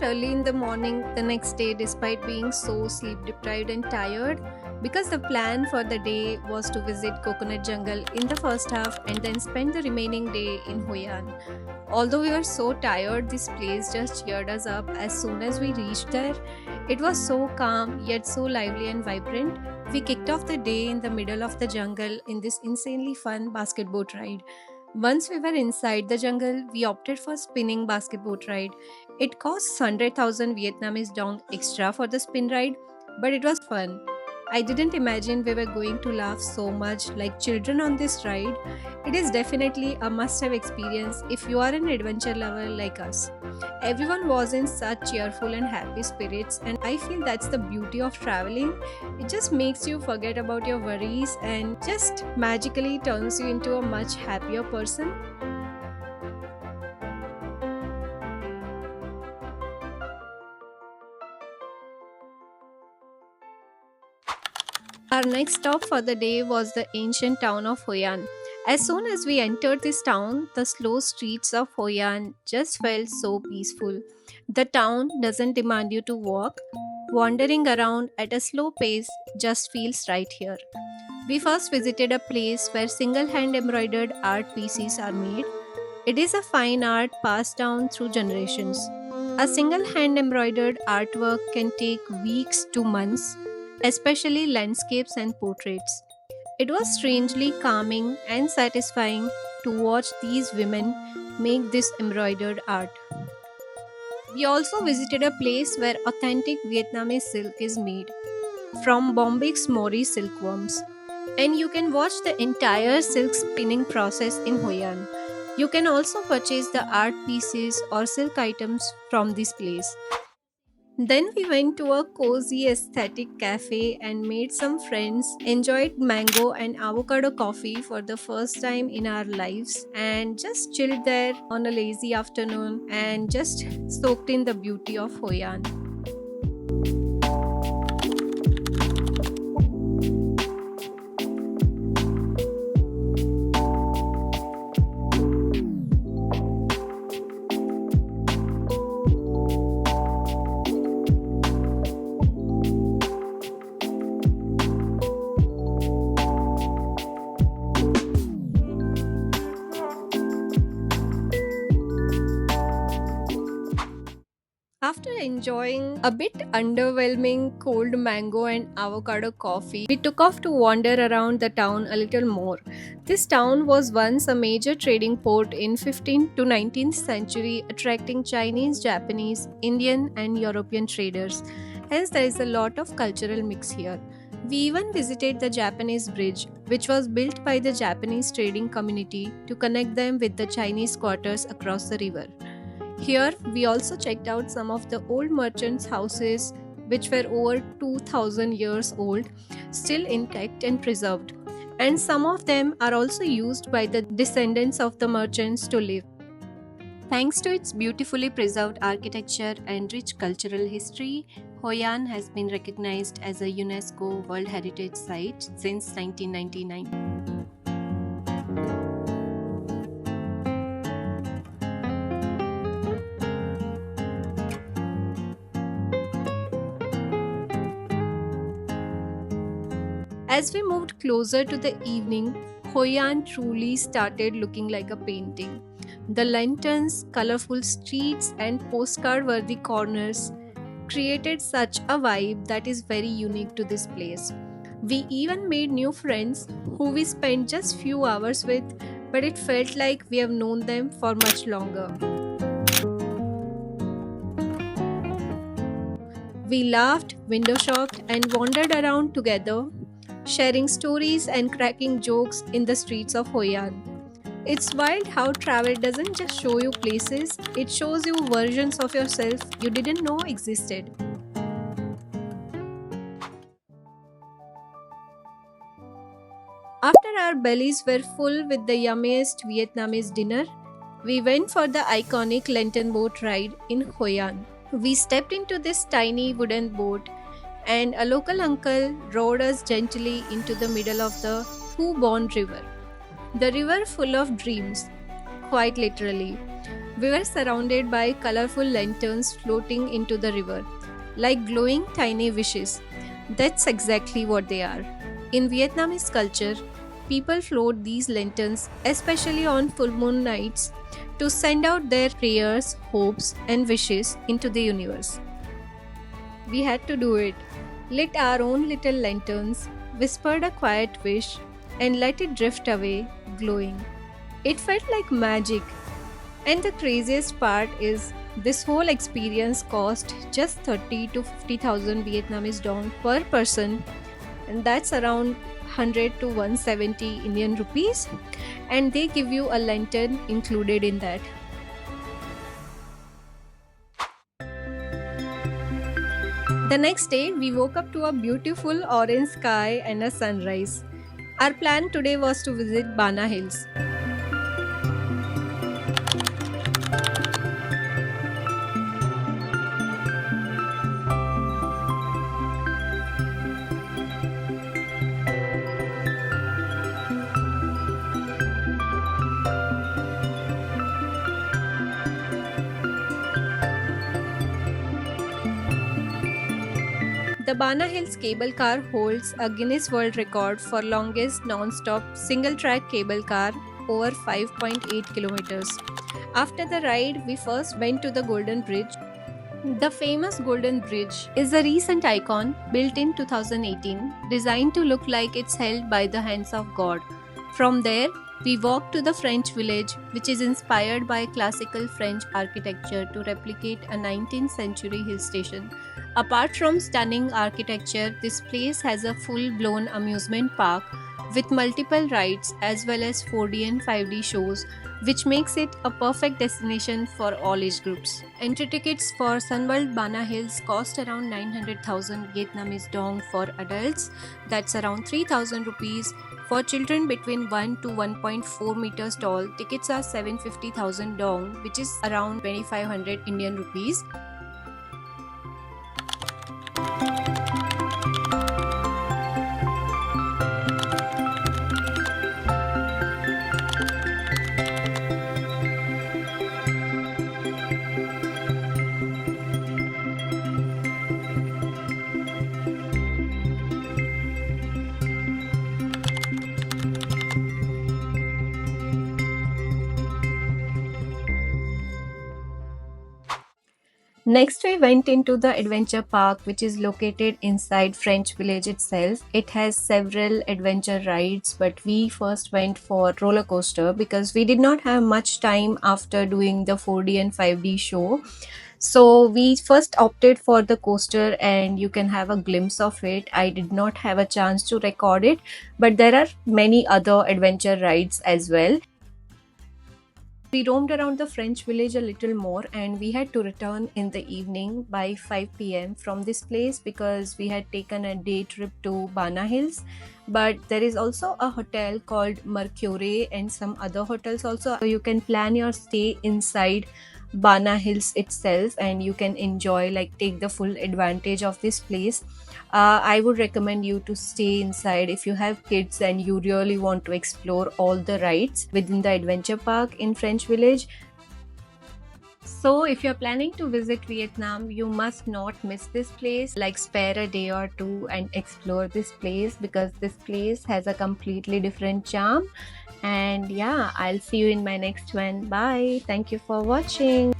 early in the morning the next day despite being so sleep deprived and tired because the plan for the day was to visit Coconut Jungle in the first half and then spend the remaining day in Hoi An. Although we were so tired, this place just cheered us up as soon as we reached there. It was so calm yet so lively and vibrant. We kicked off the day in the middle of the jungle in this insanely fun basket boat ride. Once we were inside the jungle, we opted for spinning basket boat ride. It cost 100,000 Vietnamese dong extra for the spin ride, but it was fun. I didn't imagine we were going to laugh so much like children on this ride. It is definitely a must have experience if you are an adventure lover like us. Everyone was in such cheerful and happy spirits, and I feel that's the beauty of traveling. It just makes you forget about your worries and just magically turns you into a much happier person. Our next stop for the day was the ancient town of Hoi An. As soon as we entered this town, the slow streets of Hoi An just felt so peaceful. The town doesn't demand you to walk. Wandering around at a slow pace just feels right here. We first visited a place where single hand embroidered art pieces are made. It is a fine art passed down through generations. A single hand embroidered artwork can take weeks to months, especially landscapes and portraits. It was strangely calming and satisfying to watch these women make this embroidered art. We also visited a place where authentic Vietnamese silk is made from Bombyx mori silkworms, and you can watch the entire silk spinning process in Hoi An. You can also purchase the art pieces or silk items from this place. Then we went to a cozy aesthetic cafe and made some friends, enjoyed mango and avocado coffee for the first time in our lives, and just chilled there on a lazy afternoon and just soaked in the beauty of Hoi An. After enjoying a bit underwhelming cold mango and avocado coffee, we took off to wander around the town a little more. This town was once a major trading port in 15th to 19th century, attracting Chinese, Japanese, Indian and European traders. Hence there is a lot of cultural mix here. We even visited the Japanese bridge, which was built by the Japanese trading community to connect them with the Chinese quarters across the river. Here, we also checked out some of the old merchants' houses, which were over 2000 years old, still intact and preserved. And some of them are also used by the descendants of the merchants to live. Thanks to its beautifully preserved architecture and rich cultural history, Hoi An has been recognized as a UNESCO World Heritage Site since 1999. As we moved closer to the evening, Hoi An truly started looking like a painting. The lanterns, colorful streets, and postcard worthy corners created such a vibe that is very unique to this place. We even made new friends who we spent just few hours with, but it felt like we have known them for much longer. We laughed, window shopped, and wandered around together, sharing stories and cracking jokes in the streets of Hoi An. It's wild how travel doesn't just show you places, it shows you versions of yourself you didn't know existed. After our bellies were full with the yummiest Vietnamese dinner, we went for the iconic lantern boat ride in Hoi An. We stepped into this tiny wooden boat, and a local uncle rowed us gently into the middle of the Thu Bon River. The river full of dreams. quite literally. We were surrounded by colorful lanterns floating into the river, like glowing tiny wishes. That's exactly what they are. In Vietnamese culture, people float these lanterns, especially on full moon nights, to send out their prayers, hopes, and wishes into the universe. We had to do it. Lit our own little lanterns, whispered a quiet wish, and let it drift away, glowing. It felt like magic. And the craziest part is this whole experience cost just 30 to 50,000 Vietnamese dong per person, and that's around 100 to 170 Indian rupees, and they give you a lantern included in that. The next day, we woke up to a beautiful orange sky and a sunrise. Our plan today was to visit Bana Hills. The Bana Hills cable car holds a Guinness World Record for longest non-stop single-track cable car over 5.8 kilometers. After the ride, we first went to the Golden Bridge. The famous Golden Bridge is a recent icon built in 2018, designed to look like it's held by the hands of God. From there, we walked to the French village, which is inspired by classical French architecture to replicate a 19th century hill station. Apart from stunning architecture, this place has a full blown amusement park with multiple rides as well as 4D and 5D shows, which makes it a perfect destination for all age groups. Entry tickets for Sunworld Bana Hills cost around 900,000 Vietnamese dong for adults, that's around 3,000 rupees. For children between 1 to 1.4 meters tall, tickets are 750,000 dong, which is around 2500 Indian rupees. Next, we went into the adventure park, which is located inside French Village itself. It has several adventure rides, but we first went for roller coaster because we did not have much time after doing the 4D and 5D show. So we first opted for the coaster, and you can have a glimpse of it. I did not have a chance to record it, but there are many other adventure rides as well. We roamed around the French village a little more, and we had to return in the evening by 5 p.m. from this place because we had taken a day trip to Bana Hills. But there is also a hotel called Mercure and some other hotels also. So you can plan your stay inside Bana Hills itself, and you can enjoy, like, take the full advantage of this place. I would recommend you to stay inside if you have kids and you really want to explore all the rides within the adventure park in French Village. So, if you're planning to visit Vietnam, you must not miss this place. Like, spare a day or two and explore this place because this place has a completely different charm. And yeah, I'll see you in my next one. Bye. Thank you for watching.